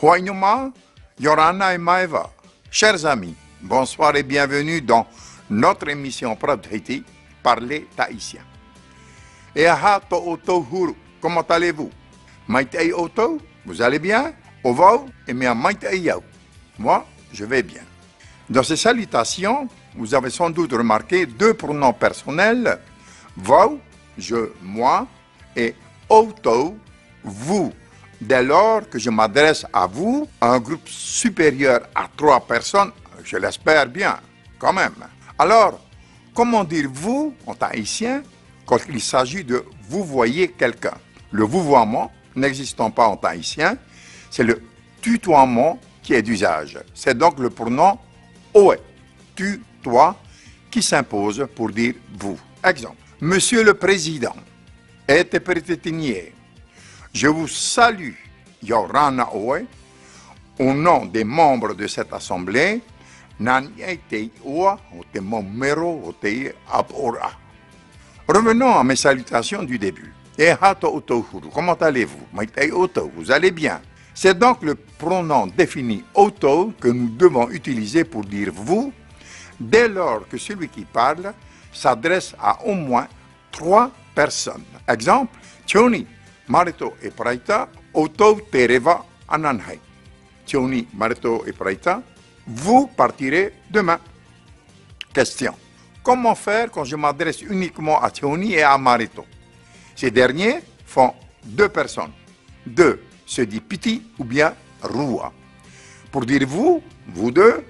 Wainuma, Yorana et Maeva. Chers amis, bonsoir et bienvenue dans notre émission Prof Haïti, Parler Tahitien. Et aha to oto huru, comment allez-vous? Maïtei oto, vous allez bien? Ovo, et bien maïtei yao. Moi, je vais bien. Dans ces salutations, vous avez sans doute remarqué deux pronoms personnels, vous, je, moi, et auto, vous. Dès lors que je m'adresse à vous, à un groupe supérieur à 3 personnes, je l'espère bien, quand même. Alors, comment dire vous en tahitien quand il s'agit de vous voyez quelqu'un? Le vouvoiement, n'existant pas en tahitien, c'est le tutoiement qui est d'usage. C'est donc le pronom oe, tu, toi, qui s'impose pour dire vous. Exemple, Monsieur le Président, ete prététinier. Je vous salue, Yorana Oe, au nom des membres de cette assemblée, Revenons à mes salutations du début. Comment allez-vous? Vous allez bien. C'est donc le pronom défini auto que nous devons utiliser pour dire vous, dès lors que celui qui parle s'adresse à au moins 3 personnes. Exemple, Tioni, Marito et Praita, Auto Tereva Ananhai. Tioni, Marito et Praita, vous partirez demain. Question. Comment faire quand je m'adresse uniquement à Tioni et à Marito? Ces derniers font 2 personnes. 2 se dit Piti ou bien Rua. Pour dire vous, vous deux,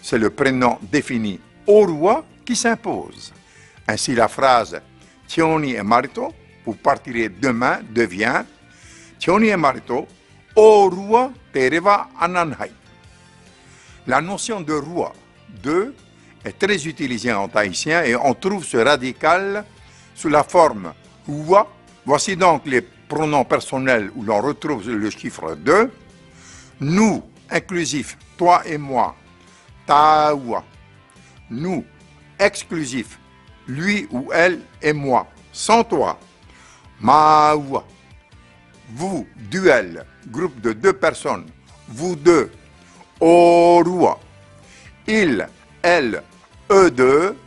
c'est le prénom défini Orua qui s'impose. Ainsi la phrase Tioni et Marito, vous partirez demain, devient Tioni et Marito, Orua Tereva Ananhai. La notion de Rua, 2, est très utilisée en tahitien et on trouve ce radical sous la forme Rua. Voici donc les pronoms personnels où l'on retrouve le chiffre 2. Nous, inclusif, toi et moi, Taoua. Nous, exclusif, lui ou elle et moi, sans toi, Maoua. Vous, duel, groupe de 2 personnes, vous deux, Orua. Il, elle, eux deux,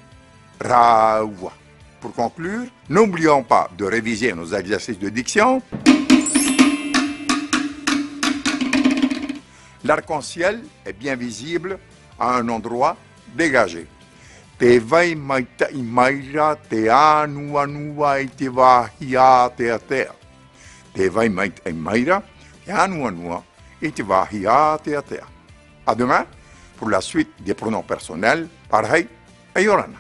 Raoua. Pour conclure, n'oublions pas de réviser nos exercices de diction. L'arc-en-ciel est bien visible à un endroit dégagé. Te vai maita I maira, te anua nua I te wahia te atea. Te vai maita I maira, te anua nua I te wahia te atea. À demain pour la suite des pronoms personnels. Parhei et Yorana.